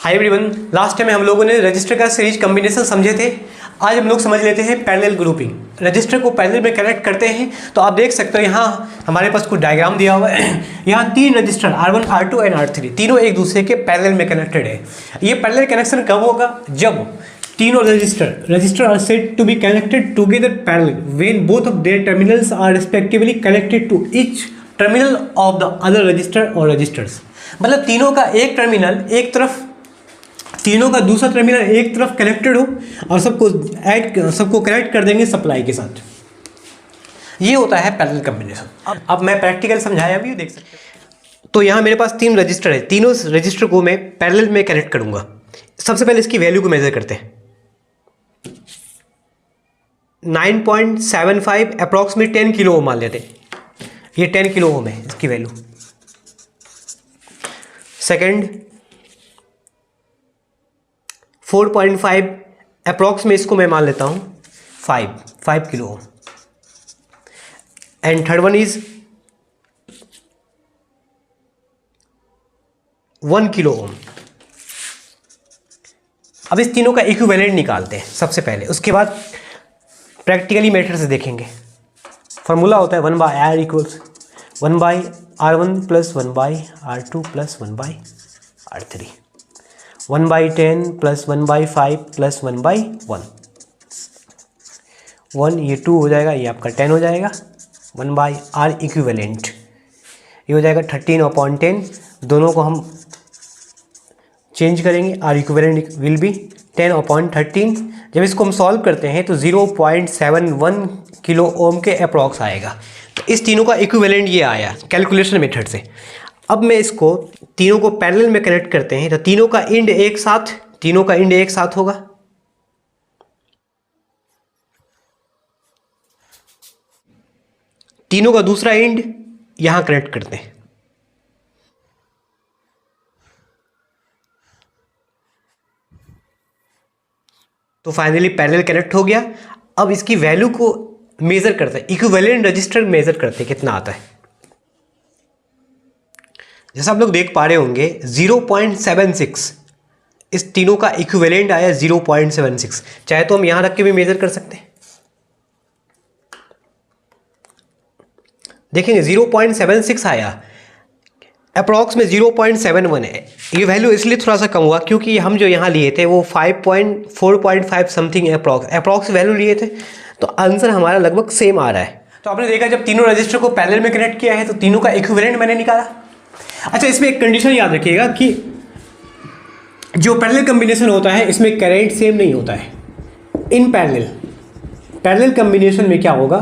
Hi everyone, last time हम लोगों ने रजिस्टर का सीरीज कॉम्बिनेशन समझे थे। आज हम लोग समझ लेते हैं पैरेलल ग्रुपिंग। रजिस्टर को पैरेलल में कनेक्ट करते हैं तो आप देख सकते हो यहाँ हमारे पास कुछ डायग्राम दिया हुआ है। यहाँ तीन register R1, R2 and R3 तीनों एक दूसरे के पैरेलल में कनेक्टेड है। ये पैरेलल कनेक्शन कब होगा? जब तीनों register are said to be connected together parallel when both of their terminals are respectively connected to each terminal of the other register और रजिस्टर्स। मतलब तीनों का एक टर्मिनल एक तरफ, तीनों का दूसरा टर्मिनल एक तरफ कनेक्टेड हो और सबको कनेक्ट कर देंगे सप्लाई के साथ। ये होता है पैरेलल कॉम्बिनेशन। अब मैं प्रैक्टिकल समझाया भी, देख सकते हैं। तो यहाँ मेरे पास तीन रजिस्टर है, तीनों रजिस्टर को मैं पैरेलल में कनेक्ट करूंगा। सबसे पहले इसकी वैल्यू को मेजर करते हैं। 9.75 अप्रॉक्सीमेट 10 किलो ओम मान लेते हैं। ये 10 किलो ओम है इसकी वैल्यू। सेकेंड 4.5 अप्रॉक्स में इसको मैं मान लेता हूं 5 kilo ohm. And third one is 1 kilo ohm. अब इस तीनों का इक्विवेलेंट निकालते हैं सबसे पहले, उसके बाद प्रैक्टिकली मेथड से देखेंगे। फॉर्मूला होता है 1/r equals 1/r1 plus 1/r2 plus 1/r3, 1/10 plus 1/5 plus 1/1। 1 ये 2 हो जाएगा, ये आपका 10 हो जाएगा। 1/r इक्विवेलेंट ये हो जाएगा 13/10। दोनों को हम चेंज करेंगे, r इक्विवेलेंट विल बी 10/13। जब इसको हम सॉल्व करते हैं तो 0.71 किलो ओम के अप्रॉक्स आएगा। तो इस तीनों का इक्विवेलेंट ये आया कैलकुलेशन मेथड से। अब मैं इसको तीनों को पैरेलल में कनेक्ट करते हैं तो तीनों का इंड एक साथ होगा। तीनों का दूसरा इंड यहां कनेक्ट करते हैं। तो फाइनली पैरेलल कनेक्ट हो गया। अब इसकी वैल्यू को मेजर करते हैं, इक्विवेलेंट रजिस्टर मेजर करते हैं कितना आता है। जैसा आप लोग देख पा रहे होंगे 0.76 इस तीनों का इक्विवेलेंट आया 0.76। चाहे तो हम यहां रख के भी मेजर कर सकते हैं। देखेंगे 0.76 आया, अप्रॉक्स में 0.71 है। ये वैल्यू इसलिए थोड़ा सा कम हुआ क्योंकि हम जो यहाँ लिए थे वो 4.5 समथिंग अप्रॉक्स वैल्यू लिए थे, तो आंसर हमारा लगभग सेम आ रहा है। तो आपने देखा जब तीनों रजिस्टर को पैरेलल में कनेक्ट किया है तो तीनों का इक्विवेलेंट मैंने निकाला। अच्छा, इसमें एक कंडीशन याद रखिएगा कि जो पैरेलल कॉम्बिनेशन होता है इसमें करंट सेम नहीं होता है। इन पैरेलल कॉम्बिनेशन में क्या होगा,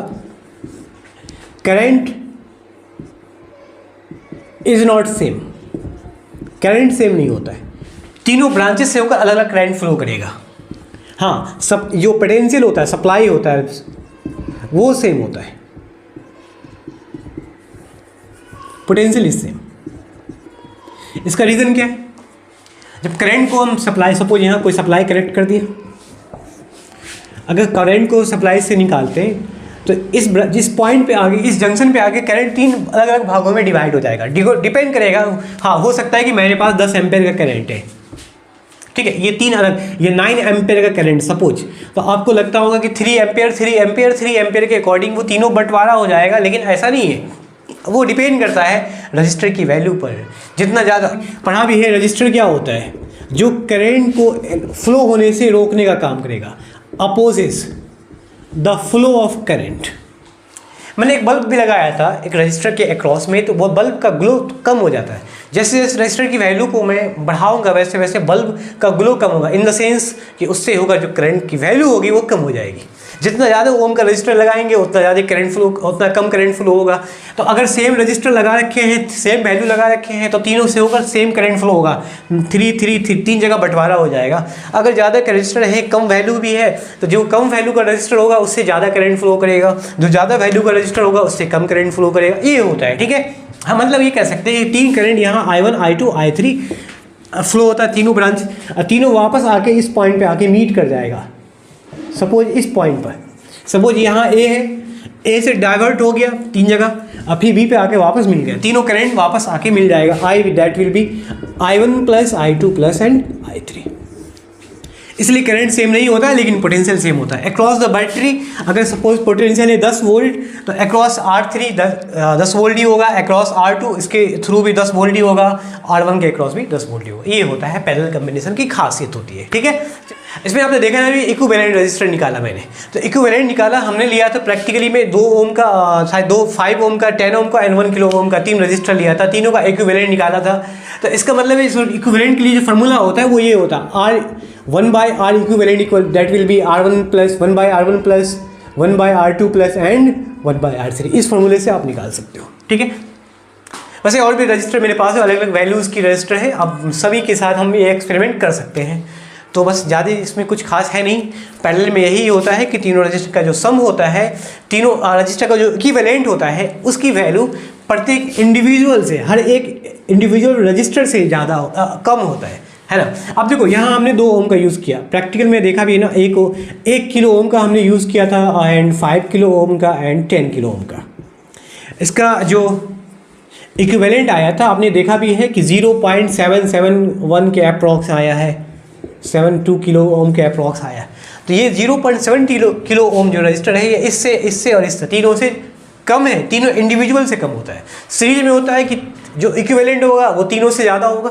current is not same, current same नहीं होता है। तीनों ब्रांचेस से होकर अलग अलग करंट फ्लो करेगा। हाँ, सब जो पोटेंशियल होता है, सप्लाई होता है, वो सेम होता है। Potential is same. इसका रीजन क्या है? जब करंट को हम सप्लाई, सपोज यहाँ कोई सप्लाई कनेक्ट कर दिया, अगर करंट को सप्लाई से निकालते हैं तो इस पॉइंट पे आगे, इस जंक्शन पे आगे करंट तीन अलग अलग भागों में डिवाइड हो जाएगा। डिपेंड करेगा, हाँ हो सकता है कि मेरे पास 10 एम्पेयर का करंट है, ठीक है, ये तीन अलग, ये 9 एम्पेयर का करंट सपोज, तो आपको लगता होगा कि 3 एम्पेयर के अकॉर्डिंग वो तीनों बंटवारा हो जाएगा, लेकिन ऐसा नहीं है। वो डिपेंड करता है रजिस्टर की वैल्यू पर। जितना ज़्यादा पढ़ा भी है, रजिस्टर क्या होता है, जो करंट को फ्लो होने से रोकने का काम करेगा, opposes the flow of current. मैंने एक बल्ब भी लगाया था एक रजिस्टर के अक्रॉस में, तो वो बल्ब का ग्लो कम हो जाता है। जैसे जैसे रजिस्टर की वैल्यू को मैं बढ़ाऊंगा वैसे वैसे बल्ब का ग्लो कम होगा, इन द सेंस कि उससे होगा जो करंट की वैल्यू होगी वो कम हो जाएगी। जितना ज़्यादा ओम का रजिस्टर लगाएंगे उतना ज़्यादा करंट फ्लो, उतना कम करंट फ्लो होगा। तो अगर सेम रजिस्टर लगा रखे हैं, सेम वैल्यू लगा रखे हैं, तो तीनों से होकर सेम करंट फ्लो होगा। 3 जगह बंटवारा हो जाएगा। अगर ज़्यादा का रजिस्टर है, कम वैल्यू भी है, तो जो कम वैल्यू का रजिस्टर होगा उससे ज़्यादा करंट फ्लो करेगा, जो ज़्यादा वैल्यू का रजिस्टर होगा उससे कम करंट फ्लो करेगा। ये होता है, ठीक है। हाँ, मतलब ये कह सकते हैं तीन करंट यहाँ I1, I2, I3 फ्लो होता है, तीनों ब्रांच, तीनों वापस आके इस पॉइंट पे आके मीट कर जाएगा। सपोज इस पॉइंट पर, सपोज यहाँ ए है, ए से डाइवर्ट हो गया 3 जगह, अभी बी पे आके वापस मिल गया, तीनों करंट वापस आके मिल जाएगा। I that will be I1 plus I2 plus and I3। इसलिए करंट सेम नहीं होता है लेकिन पोटेंशियल सेम होता है। अक्रॉस द बैटरी अगर सपोज पोटेंशियल है 10 वोल्ट तो अक्रॉस R3 10 वोल्ट ही होगा, अक्रॉस R2 इसके थ्रू भी 10 वोल्ट ही होगा, R1 के अक्रॉस भी 10 वोल्ट ही होगा। ये होता है पैरेलल कॉम्बिनेशन की खासियत होती है, ठीक है। इसमें आपने देखा ना अभी इक्विवेलेंट रजिस्टर निकाला मैंने, तो इक्विवेलेंट निकाला हमने लिया था प्रैक्टिकली में 2 ओम का शायद 5 ओम का, 10 ओम का एंड 1 किलो ओम का 3 रजिस्टर लिया था, तीनों का इक्विवेलेंट निकाला था। तो इसका मतलब है इक्विवेलेंट के लिए जो फार्मूला होता है वो ये होता है R1/R equivalent equal that will B R1 plus 1/R1 plus 1/R2 plus and 1/R3। इस फार्मूले से आप निकाल सकते हो, ठीक है। वैसे और भी रजिस्टर मेरे पास है, अलग अलग वैल्यूज़ की रजिस्टर है, अब सभी के साथ हम ये एक्सपेरिमेंट कर सकते हैं। तो बस ज़्यादा इसमें कुछ खास है नहीं। पैरेलल में यही होता है कि तीनों रजिस्टर का जो सम होता है, तीनों रजिस्टर का जो इक्विवेलेंट होता है उसकी वैल्यू प्रत्येक इंडिविजुअल से, हर एक इंडिविजुअल रजिस्टर से ज़्यादा कम होता है ना। अब देखो यहाँ हमने 2 ओम का यूज़ किया, प्रैक्टिकल में देखा भी है ना, 1 किलो ओम का हमने यूज़ किया था एंड 5 किलो ओम का एंड 10 किलो ओम का। इसका जो इक्विवेलेंट आया था आपने देखा भी है कि 0.771 के अप्रॉक्स आया है, 72 किलो ओम के अप्रॉक्स आया। तो ये 0.7 किलो ओम जो रजिस्टर है ये इससे और इससे तीनों से कम है, तीनों इंडिविजुअल से कम होता है। सीरीज में होता है कि जो इक्विवेलेंट होगा वो तीनों से ज़्यादा होगा,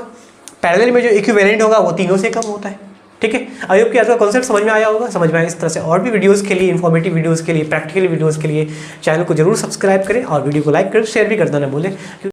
पैरेलल में जो इक्विवेलेंट होगा वो तीनों से कम होता है, ठीक है। आई होप कि आज का कॉन्सेप्ट समझ में आया होगा। समझ में आया इस तरह से और भी वीडियोस के लिए, इन्फॉर्मेटिव वीडियोस के लिए, प्रैक्टिकल वीडियोस के लिए चैनल को जरूर सब्सक्राइब करें और वीडियो को लाइक करें, शेयर भी करना ना भूलें।